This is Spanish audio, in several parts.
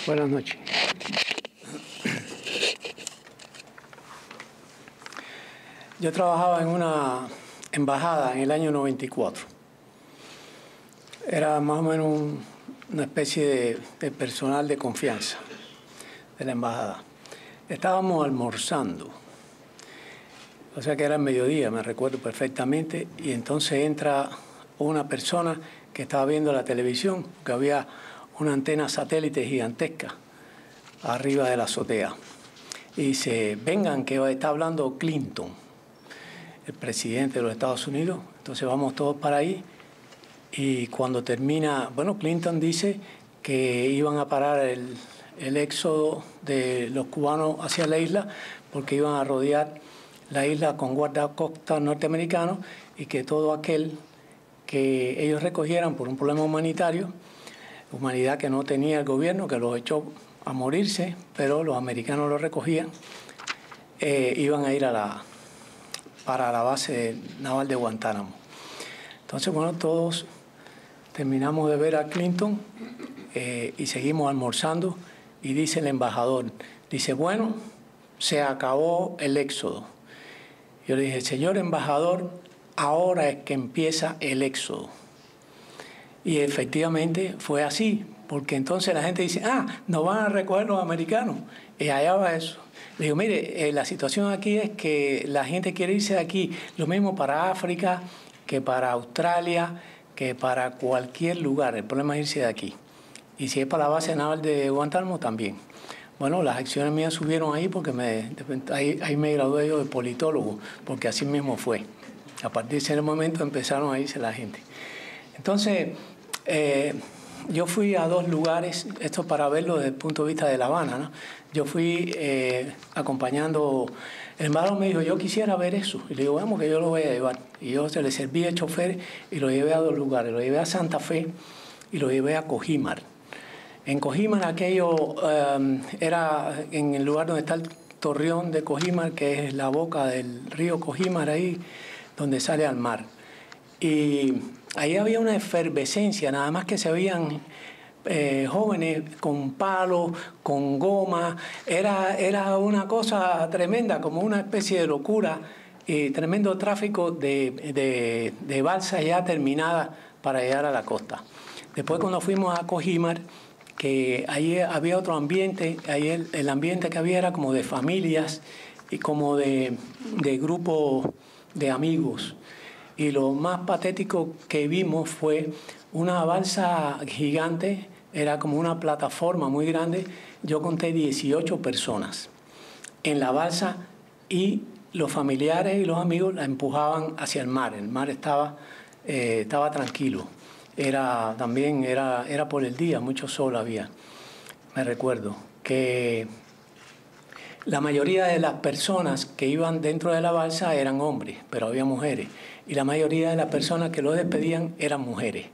Buenas noches. Yo trabajaba en una embajada en el año 94. Era más o menos una especie de personal de confianza de la embajada. Estábamos almorzando, o sea que era el mediodía, me recuerdo perfectamente, y entonces entra una persona que estaba viendo la televisión, que había una antena satélite gigantesca arriba de la azotea. Y dice, vengan que está hablando Clinton, el presidente de los Estados Unidos. Entonces vamos todos para ahí y cuando termina, bueno, Clinton dice que iban a parar el éxodo de los cubanos hacia la isla porque iban a rodear la isla con guardacostas norteamericanos y que todo aquel que ellos recogieran por un problema humanitario, humanidad que no tenía el gobierno, que los echó a morirse, pero los americanos los recogían, iban a ir para la base naval de Guantánamo. Entonces, bueno, todos terminamos de ver a Clinton y seguimos almorzando y dice el embajador, dice, bueno, se acabó el éxodo. Yo le dije, señor embajador, ahora es que empieza el éxodo. Y efectivamente fue así, porque entonces la gente dice, nos van a recoger los americanos. Y allá va eso. Le digo, mire, la situación aquí es que la gente quiere irse de aquí. Lo mismo para África, que para Australia, que para cualquier lugar. El problema es irse de aquí. Y si es para la base naval de Guantánamo, también. Bueno, las acciones mías subieron ahí porque ahí me gradué yo de politólogo, porque así mismo fue. A partir de ese momento empezaron a irse la gente. Entonces, yo fui a 2 lugares, esto para verlo desde el punto de vista de La Habana, ¿no? Yo fui acompañando, el embajador me dijo, yo quisiera ver eso. Y le digo, vamos, que yo lo voy a llevar. Y yo se le serví de chofer y lo llevé a 2 lugares. Lo llevé a Santa Fe y lo llevé a Cojimar. En Cojimar aquello era en el lugar donde está el torreón de Cojimar, que es la boca del río Cojimar, ahí donde sale al mar. Y ahí había una efervescencia, nada más que se veían jóvenes con palos, con goma. Era una cosa tremenda, como una especie de locura y tremendo tráfico de balsas ya terminadas para llegar a la costa. Después cuando fuimos a Cojimar, que ahí había otro ambiente, ahí el ambiente que había era como de familias y como de grupos de amigos. Y lo más patético que vimos fue una balsa gigante, era como una plataforma muy grande. Yo conté 18 personas en la balsa y los familiares y los amigos la empujaban hacia el mar. El mar estaba tranquilo. También era por el día, mucho sol había. Me recuerdo que la mayoría de las personas que iban dentro de la balsa eran hombres, pero había mujeres. Y la mayoría de las personas que lo despedían eran mujeres.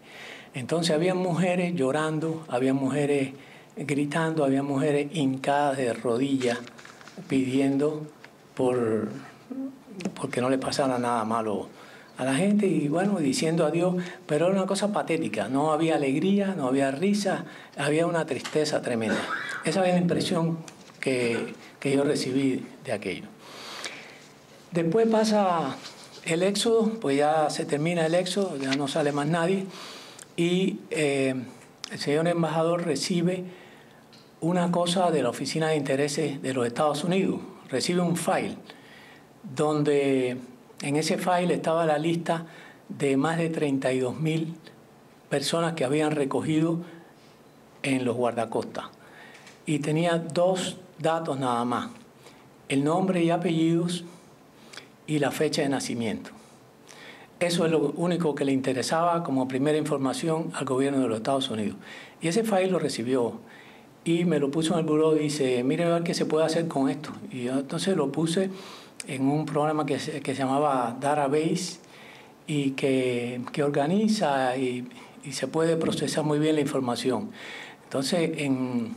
Entonces había mujeres llorando, había mujeres gritando, había mujeres hincadas de rodillas pidiendo porque no le pasara nada malo a la gente y bueno, diciendo adiós, pero era una cosa patética. No había alegría, no había risa, había una tristeza tremenda. Esa es la impresión que yo recibí de aquello. Después pasa el éxodo, pues ya se termina el éxodo, ya no sale más nadie y el señor embajador recibe una cosa de la Oficina de Intereses de los Estados Unidos, recibe un file donde en ese file estaba la lista de más de 32.000 personas que habían recogido en los guardacostas y tenía 2 datos nada más, el nombre y apellidos y la fecha de nacimiento. Eso es lo único que le interesaba como primera información al gobierno de los Estados Unidos. Y ese file lo recibió y me lo puso en el buró y dice, mire a ver qué se puede hacer con esto. Y yo entonces lo puse en un programa que se llamaba Database y que organiza y se puede procesar muy bien la información. Entonces, en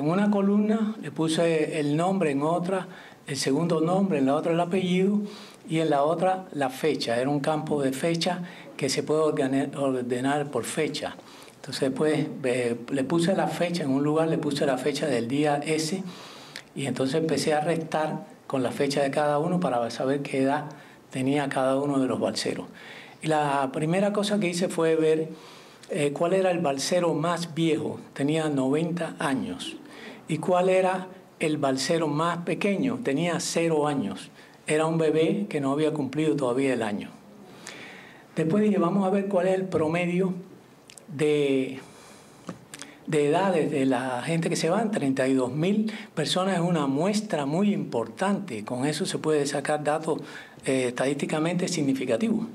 una columna le puse el nombre, en otra el segundo nombre, en la otra el apellido y en la otra la fecha. Era un campo de fecha que se puede ordenar por fecha. Entonces después le puse la fecha, en un lugar le puse la fecha del día ese, y entonces empecé a restar con la fecha de cada uno para saber qué edad tenía cada uno de los balseros. Y la primera cosa que hice fue ver cuál era el balsero más viejo, tenía 90 años, y cuál era el balsero más pequeño, tenía 0 años. Era un bebé que no había cumplido todavía el año. Después dije, vamos a ver cuál es el promedio de edades de la gente que se van. 32.000 personas es una muestra muy importante. Con eso se puede sacar datos estadísticamente significativos.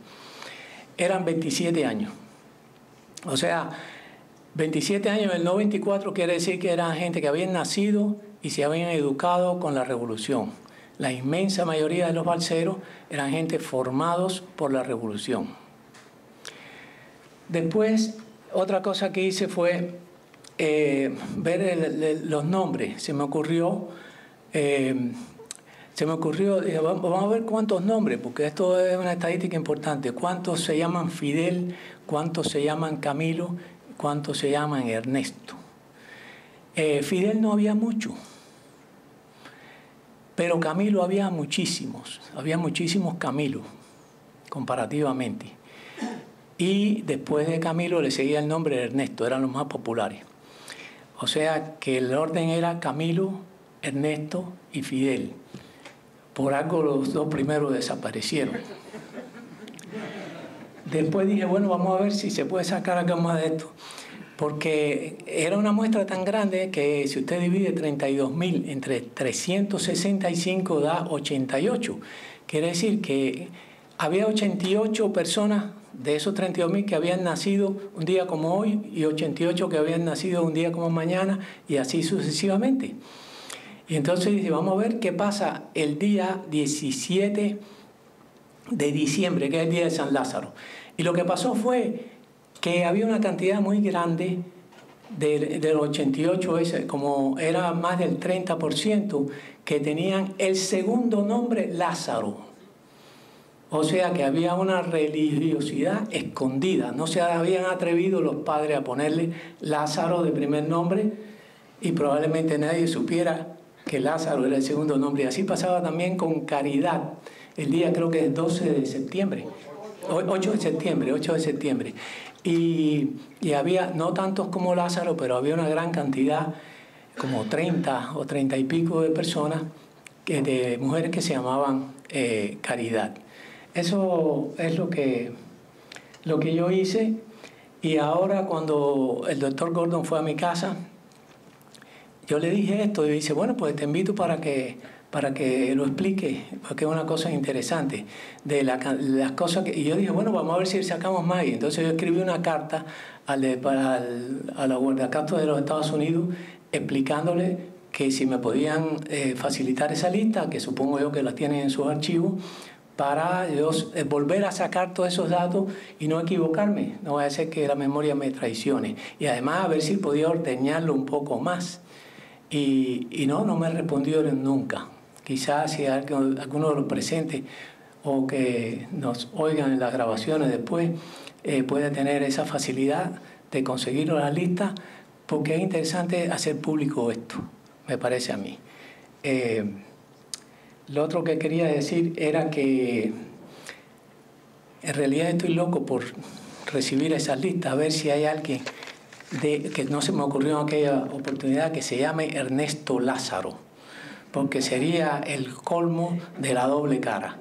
Eran 27 años. O sea, 27 años, el 94 quiere decir que eran gente que habían nacido y se habían educado con la revolución. La inmensa mayoría de los balseros eran gente formados por la revolución. Después, otra cosa que hice fue ver los nombres. Se me ocurrió, dije, vamos a ver cuántos nombres, porque esto es una estadística importante. ¿Cuántos se llaman Fidel? ¿Cuántos se llaman Camilo? ¿Cuántos se llaman Ernesto? Fidel no había mucho, pero Camilo había muchísimos Camilo, comparativamente. Y después de Camilo le seguía el nombre de Ernesto, eran los más populares. O sea que el orden era Camilo, Ernesto y Fidel. Por algo los 2 primeros desaparecieron. Después dije, bueno, vamos a ver si se puede sacar algo más de esto. Porque era una muestra tan grande que si usted divide 32.000 entre 365 da 88. Quiere decir que había 88 personas de esos 32.000 que habían nacido un día como hoy y 88 que habían nacido un día como mañana y así sucesivamente. Y entonces dice, vamos a ver qué pasa el día 17 de diciembre, que es el día de San Lázaro. Y lo que pasó fue que había una cantidad muy grande del 88, como era más del 30%, que tenían el segundo nombre Lázaro. O sea que había una religiosidad escondida. No se habían atrevido los padres a ponerle Lázaro de primer nombre y probablemente nadie supiera que Lázaro era el segundo nombre. Y así pasaba también con Caridad. El día creo que es 12 de septiembre. 8 de septiembre. Y había, no tantos como Lázaro, pero había una gran cantidad, como 30 o 30 y pico de personas, de mujeres que se llamaban Caridad. Eso es lo que yo hice. Y ahora cuando el doctor Gordon fue a mi casa, yo le dije esto y dice, bueno, pues te invito para que lo explique, porque es una cosa interesante. De las cosas que... Y yo dije, bueno, vamos a ver si sacamos más. Y entonces yo escribí una carta a la Guardacasto de los Estados Unidos explicándole que si me podían facilitar esa lista, que supongo yo que la tienen en sus archivos, para yo volver a sacar todos esos datos y no equivocarme. No vaya a ser que la memoria me traicione. Y además a ver si podía ordeñarlo un poco más. Y no me respondieron nunca. Quizás si alguno de los presentes o que nos oigan en las grabaciones después puede tener esa facilidad de conseguir la lista, porque es interesante hacer público esto, me parece a mí. Lo otro que quería decir era que en realidad estoy loco por recibir esas listas, a ver si hay alguien que no se me ocurrió en aquella oportunidad que se llame Ernesto Lázaro, porque sería el colmo de la doble cara.